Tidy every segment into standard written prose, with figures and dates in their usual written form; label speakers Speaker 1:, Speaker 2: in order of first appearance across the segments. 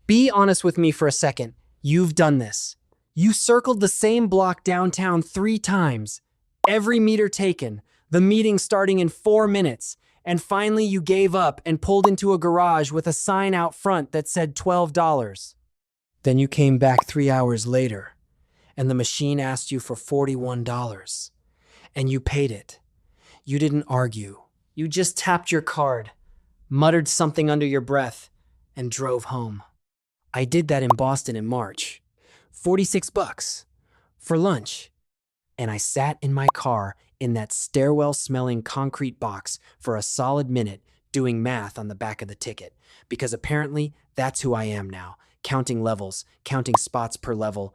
Speaker 1: Be honest with me for a second. You've done this. You circled the same block downtown 3 times. Every meter taken, the meeting starting in 4 minutes, and finally you gave up and pulled into a garage with a sign out front that said $12. Then you came back 3 hours later, and the machine asked you for $41, and you paid it. You didn't argue. You just tapped your card, muttered something under your breath, and drove home. I did that in Boston in March. $46 for lunch. And I sat in my car in that stairwell-smelling concrete box for a solid minute doing math on the back of the ticket, because apparently that's who I am now, counting levels, counting spots per level,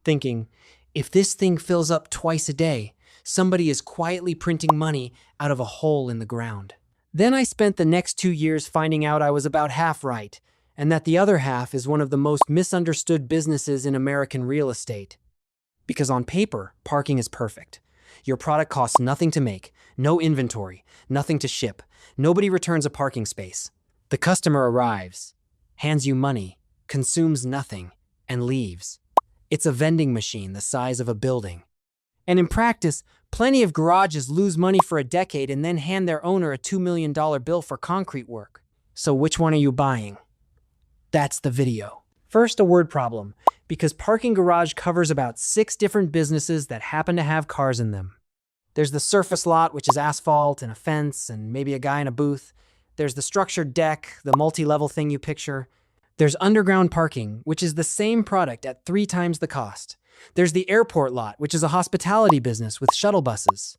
Speaker 1: thinking, if this thing fills up twice a day, somebody is quietly printing money out of a hole in the ground. Then I spent the next 2 years finding out I was about half right, and that the other half is one of the most misunderstood businesses in American real estate. Because on paper, parking is perfect. Your product costs nothing to make, no inventory, nothing to ship. Nobody returns a parking space. The customer arrives, hands you money, consumes nothing, and leaves. It's a vending machine the size of a building. And in practice, plenty of garages lose money for a decade and then hand their owner a $2 million bill for concrete work. So which one are you buying? That's the video. First, a word problem, because parking garage covers about 6 different businesses that happen to have cars in them. There's the surface lot, which is asphalt and a fence and maybe a guy in a booth. There's the structured deck, the multi-level thing you picture. There's underground parking, which is the same product at 3 times the cost. There's the airport lot, which is a hospitality business with shuttle buses.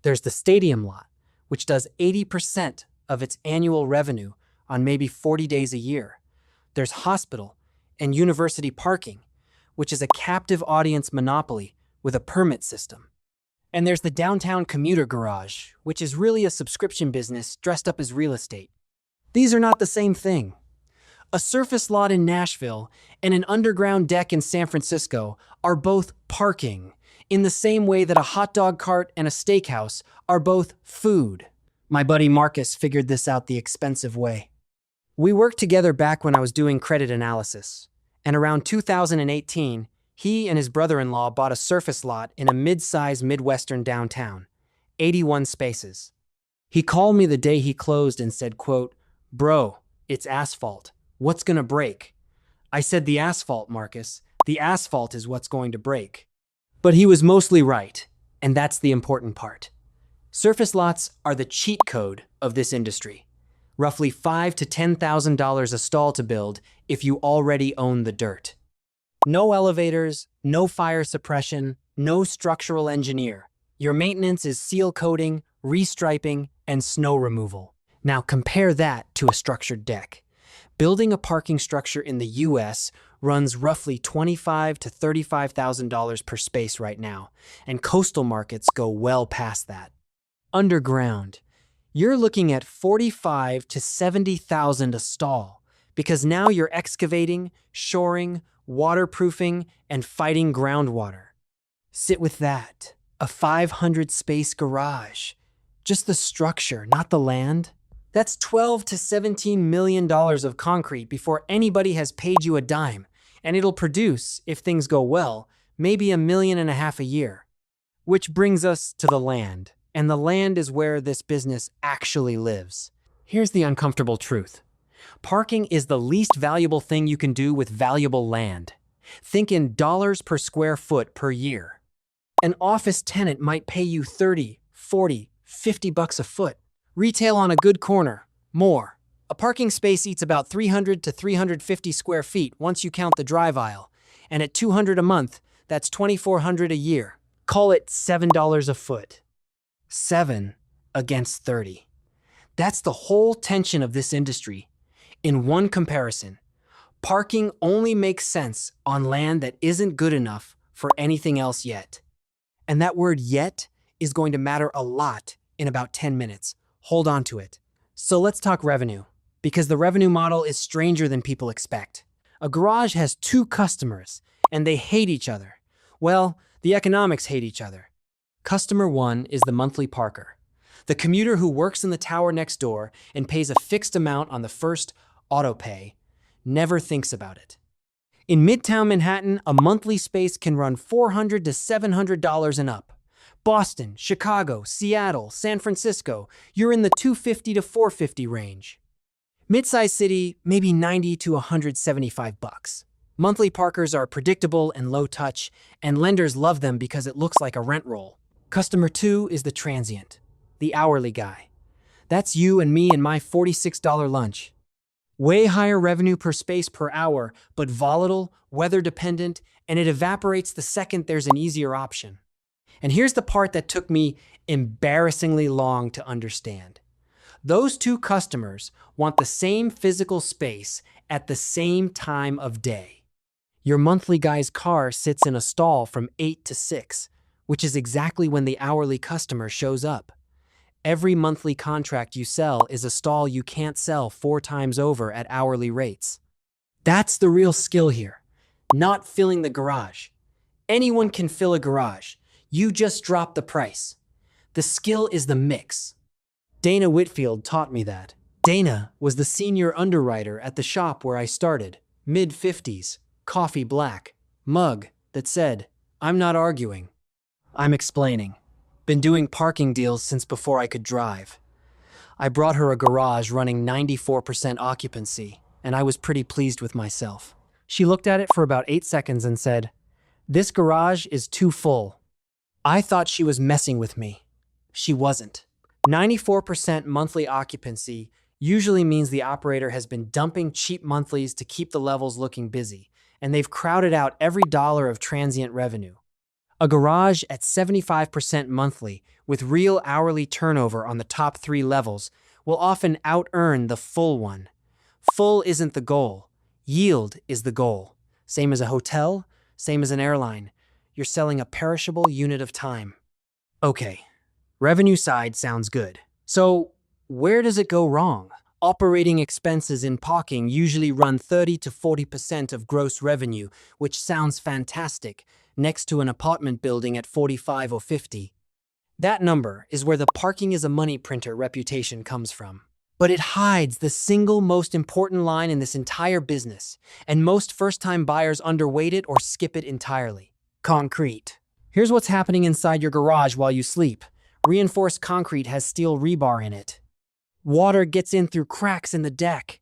Speaker 1: There's the stadium lot, which does 80% of its annual revenue on maybe 40 days a year. There's hospital and university parking, which is a captive audience monopoly with a permit system. And there's the downtown commuter garage, which is really a subscription business dressed up as real estate. These are not the same thing. A surface lot in Nashville and an underground deck in San Francisco are both parking, in the same way that a hot dog cart and a steakhouse are both food. My buddy Marcus figured this out the expensive way. We worked together back when I was doing credit analysis, and around 2018, he and his brother-in-law bought a surface lot in a mid-size Midwestern downtown, 81 spaces. He called me the day he closed and said, quote, "Bro, it's asphalt. What's gonna break?" I said, "The asphalt, Marcus. The asphalt is what's going to break." But he was mostly right, and that's the important part. Surface lots are the cheat code of this industry. Roughly $5,000 to $10,000 a stall to build if you already own the dirt. No elevators, no fire suppression, no structural engineer. Your maintenance is seal coating, restriping, and snow removal. Now compare that to a structured deck. Building a parking structure in the US runs roughly $25,000 to $35,000 per space right now, and coastal markets go well past that. Underground, you're looking at $45,000 to $70,000 a stall, because now you're excavating, shoring, waterproofing, and fighting groundwater. Sit with that, a 500-space garage. Just the structure, not the land. That's $12 to $17 million of concrete before anybody has paid you a dime, and it'll produce, if things go well, maybe $1.5 million a year. Which brings us to the land, and the land is where this business actually lives. Here's the uncomfortable truth. Parking is the least valuable thing you can do with valuable land. Think in dollars per square foot per year. An office tenant might pay you $30, $40, $50 a foot. Retail on a good corner, more. A parking space eats about 300 to 350 square feet once you count the drive aisle. And at $200 a month, that's $2,400 a year. Call it $7 a foot. 7 against 30. That's the whole tension of this industry. In one comparison, parking only makes sense on land that isn't good enough for anything else yet. And that word yet is going to matter a lot in about 10 minutes. Hold on to it. So let's talk revenue, because the revenue model is stranger than people expect. A garage has 2 customers, and they hate each other. Well, the economics hate each other. Customer 1 is the monthly parker, the commuter who works in the tower next door and pays a fixed amount on the first auto pay, never thinks about it. In Midtown Manhattan, a monthly space can run $400 to $700 and up. Boston, Chicago, Seattle, San Francisco, you're in the $250 to $450 range. Mid-sized city, maybe $90 to $175. Monthly parkers are predictable and low touch, and lenders love them because it looks like a rent roll. Customer 2 is the transient, the hourly guy. That's you and me and my $46 lunch. Way higher revenue per space per hour, but volatile, weather-dependent, and it evaporates the second there's an easier option. And here's the part that took me embarrassingly long to understand. Those two customers want the same physical space at the same time of day. Your monthly guy's car sits in a stall from 8 to 6, which is exactly when the hourly customer shows up. Every monthly contract you sell is a stall you can't sell 4 times over at hourly rates. That's the real skill here, not filling the garage. Anyone can fill a garage. You just drop the price. The skill is the mix. Dana Whitfield taught me that. Dana was the senior underwriter at the shop where I started, mid-50s, coffee black, mug that said, "I'm not arguing. I'm explaining." Been doing parking deals since before I could drive. I brought her a garage running 94% occupancy, and I was pretty pleased with myself. She looked at it for about 8 seconds and said, "This garage is too full." I thought she was messing with me. She wasn't. 94% monthly occupancy usually means the operator has been dumping cheap monthlies to keep the levels looking busy, and they've crowded out every dollar of transient revenue. A garage at 75% monthly with real hourly turnover on the top 3 levels will often out-earn the full one. Full isn't the goal. Yield is the goal. Same as a hotel, same as an airline. You're selling a perishable unit of time. Okay, revenue side sounds good. So where does it go wrong? Operating expenses in parking usually run 30 to 40% of gross revenue, which sounds fantastic, next to an apartment building at 45 or 50. That number is where the parking is a money printer reputation comes from. But it hides the single most important line in this entire business, and most first-time buyers underweight it or skip it entirely. Concrete. Here's what's happening inside your garage while you sleep. Reinforced concrete has steel rebar in it. Water gets in through cracks in the deck.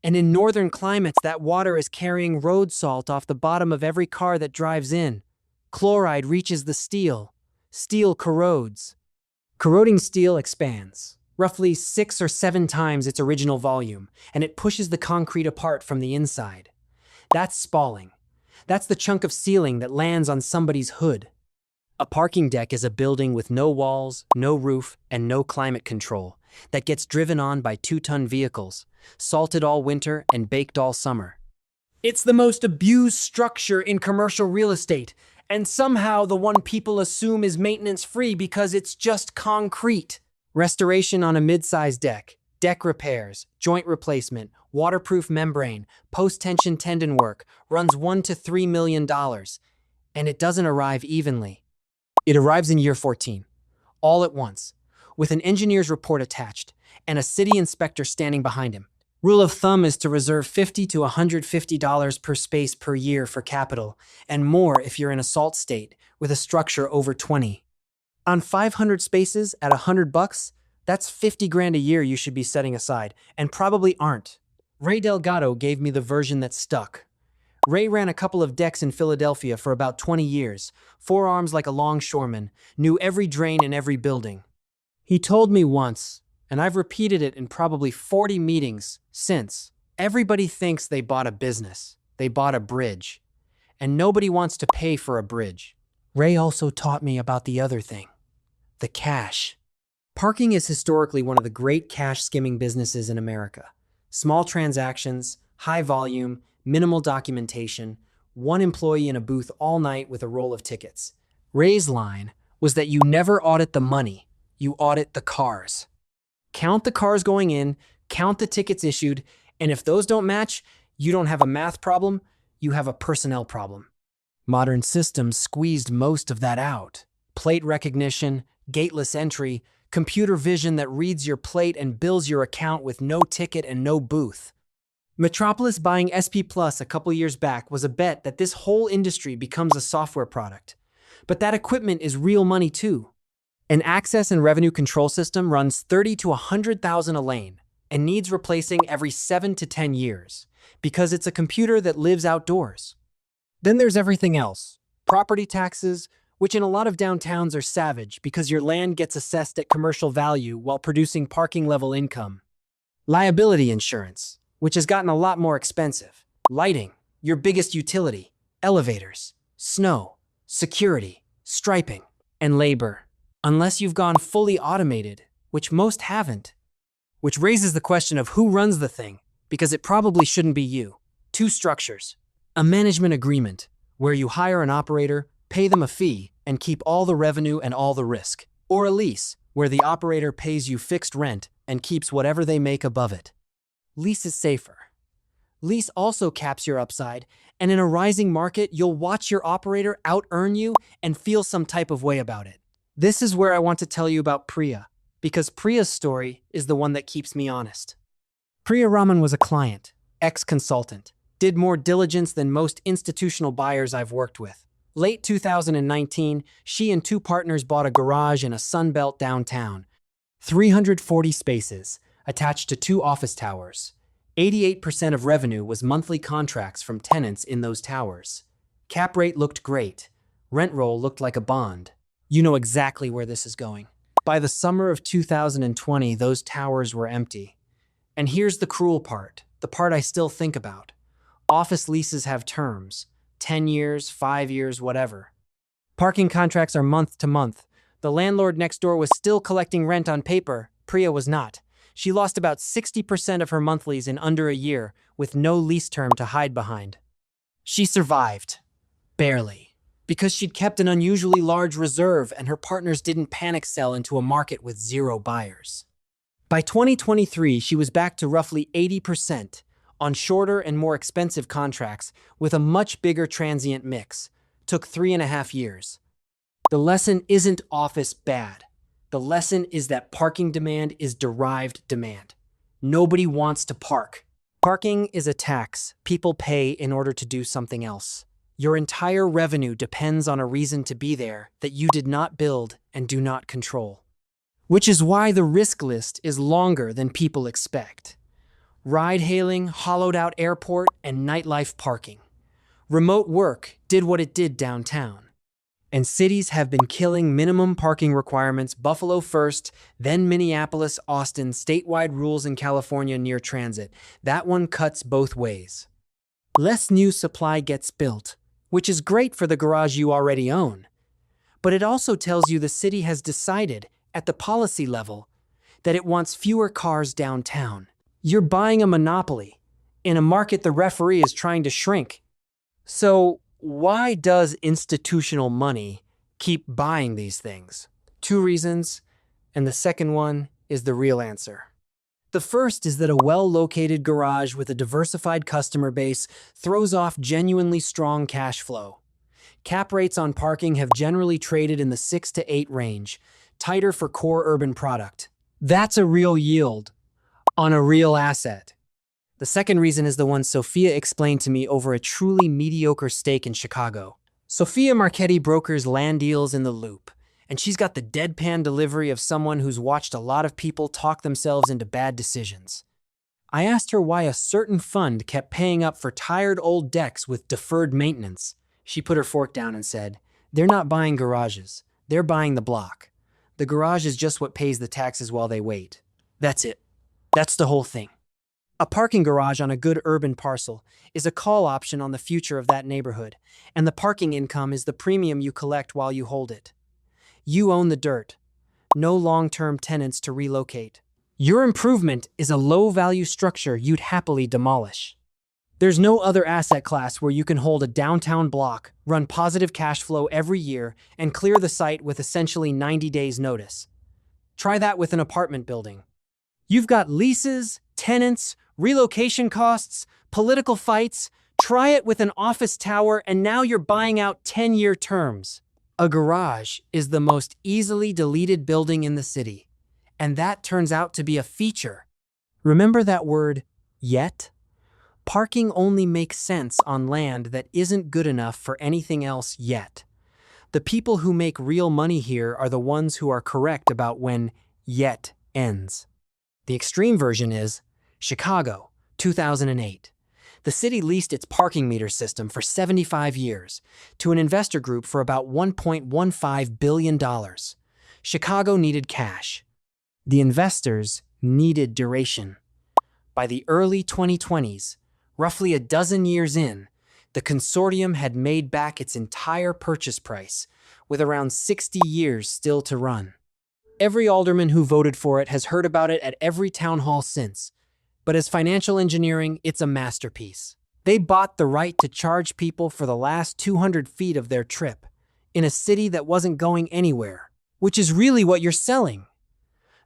Speaker 1: And in northern climates, that water is carrying road salt off the bottom of every car that drives in. Chloride reaches the steel. Steel corrodes. Corroding steel expands, roughly 6 or 7 times its original volume, and it pushes the concrete apart from the inside. That's spalling. That's the chunk of ceiling that lands on somebody's hood. A parking deck is a building with no walls, no roof, and no climate control that gets driven on by 2-ton vehicles, salted all winter and baked all summer. It's the most abused structure in commercial real estate, and somehow the one people assume is maintenance-free because it's just concrete. Restoration on a mid-sized deck, deck repairs, joint replacement, waterproof membrane, post-tension tendon work runs $1 to $3 million, and it doesn't arrive evenly. It arrives in year 14, all at once, with an engineer's report attached and a city inspector standing behind him. Rule of thumb is to reserve $50 to $150 per space per year for capital, and more if you're in a SALT state with a structure over 20. On 500 spaces at $100, that's 50 grand a year you should be setting aside, and probably aren't. Ray Delgado gave me the version that stuck. Ray ran a couple of decks in Philadelphia for about 20 years, forearms like a longshoreman, knew every drain in every building. He told me once, and I've repeated it in probably 40 meetings since, everybody thinks they bought a business, they bought a bridge, and nobody wants to pay for a bridge. Ray also taught me about the other thing, the cash. Parking is historically one of the great cash skimming businesses in America. Small transactions, high volume, minimal documentation, one employee in a booth all night with a roll of tickets. Ray's line was that you never audit the money, you audit the cars. Count the cars going in, count the tickets issued, and if those don't match, you don't have a math problem, you have a personnel problem. Modern systems squeezed most of that out. Plate recognition, gateless entry, computer vision that reads your plate and bills your account with no ticket and no booth. Metropolis buying SP Plus a couple years back was a bet that this whole industry becomes a software product. But that equipment is real money too. An access and revenue control system runs 30 to 100,000 a lane and needs replacing every 7 to 10 years because it's a computer that lives outdoors. Then there's everything else. Property taxes, which in a lot of downtowns are savage because your land gets assessed at commercial value while producing parking level income. Liability insurance, which has gotten a lot more expensive. Lighting, your biggest utility. Elevators, snow, security, striping, and labor. Unless you've gone fully automated, which most haven't. Which raises the question of who runs the thing, because it probably shouldn't be you. Two structures. A management agreement, where you hire an operator, pay them a fee, and keep all the revenue and all the risk. Or a lease, where the operator pays you fixed rent and keeps whatever they make above it. Lease is safer. Lease also caps your upside, and in a rising market, you'll watch your operator out-earn you and feel some type of way about it. This is where I want to tell you about Priya, because Priya's story is the one that keeps me honest. Priya Raman was a client, ex-consultant, did more diligence than most institutional buyers I've worked with. Late 2019, she and two partners bought a garage in a Sunbelt downtown. 340 spaces, attached to two office towers. 88% of revenue was monthly contracts from tenants in those towers. Cap rate looked great. Rent roll looked like a bond. You know exactly where this is going. By the summer of 2020, those towers were empty. And here's the cruel part, the part I still think about. Office leases have terms, 10 years, 5 years, whatever. Parking contracts are month to month. The landlord next door was still collecting rent on paper. Priya was not. She lost about 60% of her monthlies in under a year, with no lease term to hide behind. She survived. Barely. Because she'd kept an unusually large reserve and her partners didn't panic sell into a market with zero buyers. By 2023, she was back to roughly 80% on shorter and more expensive contracts with a much bigger transient mix. Took 3.5 years. The lesson isn't office bad. The lesson is that parking demand is derived demand. Nobody wants to park. Parking is a tax people pay in order to do something else. Your entire revenue depends on a reason to be there that you did not build and do not control. Which is why the risk list is longer than people expect. Ride-hailing, hollowed-out airport, and nightlife parking. Remote work did what it did downtown. And cities have been killing minimum parking requirements, Buffalo first, then Minneapolis, Austin, statewide rules in California near transit. That one cuts both ways. Less new supply gets built, which is great for the garage you already own. But it also tells you the city has decided, at the policy level, that it wants fewer cars downtown. You're buying a monopoly in a market the referee is trying to shrink. So why does institutional money keep buying these things? 2 reasons, and the second one is the real answer. The first is that a well-located garage with a diversified customer base throws off genuinely strong cash flow. Cap rates on parking have generally traded in the 6 to 8 range, tighter for core urban product. That's a real yield on a real asset. The second reason is the one Sophia explained to me over a truly mediocre stake in Chicago. Sophia Marchetti brokers land deals in the Loop, and she's got the deadpan delivery of someone who's watched a lot of people talk themselves into bad decisions. I asked her why a certain fund kept paying up for tired old decks with deferred maintenance. She put her fork down and said, "They're not buying garages, they're buying the block. The garage is just what pays the taxes while they wait. That's it. That's the whole thing." A parking garage on a good urban parcel is a call option on the future of that neighborhood, and the parking income is the premium you collect while you hold it. You own the dirt. No long-term tenants to relocate. Your improvement is a low-value structure you'd happily demolish. There's no other asset class where you can hold a downtown block, run positive cash flow every year, and clear the site with essentially 90 days notice. Try that with an apartment building. You've got leases, tenants, relocation costs, political fights. Try it with an office tower, and now you're buying out 10-year terms. A garage is the most easily deleted building in the city, and that turns out to be a feature. Remember that word, yet? Parking only makes sense on land that isn't good enough for anything else yet. The people who make real money here are the ones who are correct about when yet ends. The extreme version is Chicago, 2008. The city leased its parking meter system for 75 years to an investor group for about $1.15 billion. Chicago needed cash. The investors needed duration. By the early 2020s, roughly a dozen years in, the consortium had made back its entire purchase price, with around 60 years still to run. Every alderman who voted for it has heard about it at every town hall since, but as financial engineering, it's a masterpiece. They bought the right to charge people for the last 200 feet of their trip in a city that wasn't going anywhere, which is really what you're selling.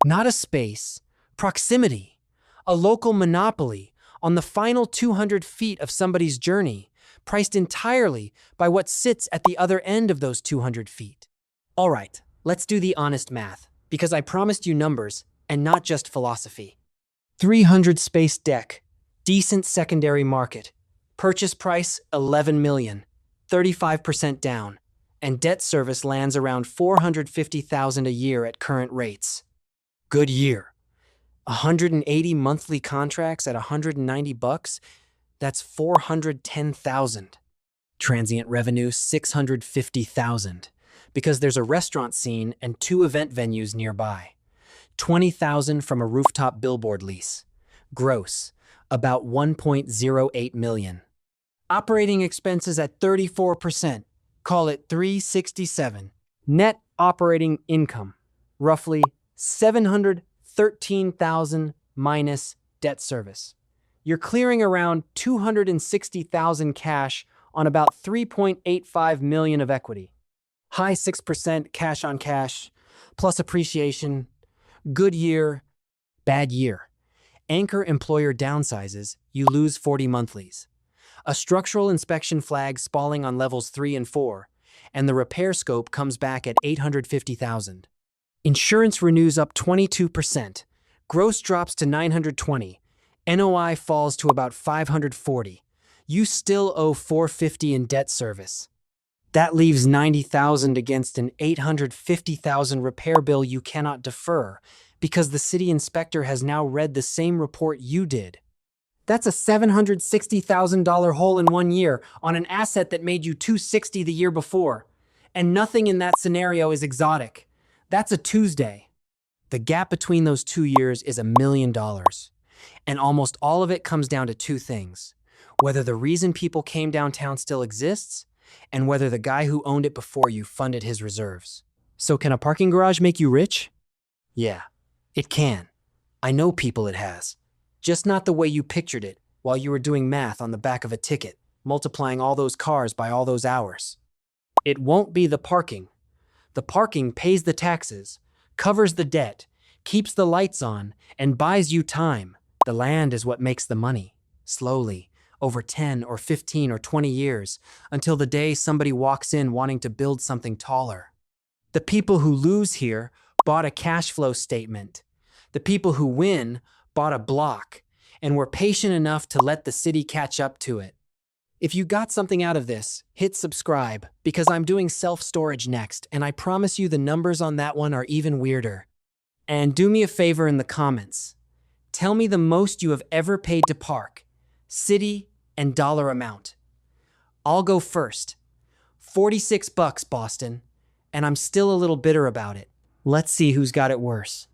Speaker 1: Not a space, proximity, a local monopoly on the final 200 feet of somebody's journey, priced entirely by what sits at the other end of those 200 feet. All right, let's do the honest math, because I promised you numbers and not just philosophy. 300 space deck, decent secondary market, purchase price $11 million, 35% down, and debt service lands around $450,000 a year at current rates. Good year. 180 monthly contracts at $190, that's $410,000. Transient revenue $650,000, because there's a restaurant scene and 2 event venues nearby. $20,000 from a rooftop billboard lease. Gross, about $1.08 million. Operating expenses at 34%, call it $367. Net operating income, roughly $713,000 minus debt service. You're clearing around $260,000 cash on about $3.85 million of equity. High 6% cash on cash, plus appreciation. Good year, bad year. Anchor employer downsizes, you lose 40 monthlies. A structural inspection flag spalling on levels 3 and 4, and the repair scope comes back at $850,000. Insurance renews up 22%. Gross drops to $920. NOI falls to about $540. You still owe $450 in debt service. That leaves $90,000 against an $850,000 repair bill you cannot defer because the city inspector has now read the same report you did. That's a $760,000 hole in 1 year on an asset that made you $260 the year before. And nothing in that scenario is exotic. That's a Tuesday. The gap between those 2 years is $1 million. And almost all of it comes down to 2 things: whether the reason people came downtown still exists, and whether the guy who owned it before you funded his reserves. So can a parking garage make you rich? Yeah, it can. I know people it has. Just not the way you pictured it while you were doing math on the back of a ticket, multiplying all those cars by all those hours. It won't be the parking. The parking pays the taxes, covers the debt, keeps the lights on, and buys you time. The land is what makes the money, slowly, over 10 or 15 or 20 years, until the day somebody walks in wanting to build something taller. The people who lose here bought a cash flow statement. The people who win bought a block and were patient enough to let the city catch up to it. If you got something out of this, hit subscribe, because I'm doing self-storage next, and I promise you the numbers on that one are even weirder. And do me a favor in the comments. Tell me the most you have ever paid to park, city and dollar amount. I'll go first. $46, Boston, and I'm still a little bitter about it. Let's see who's got it worse.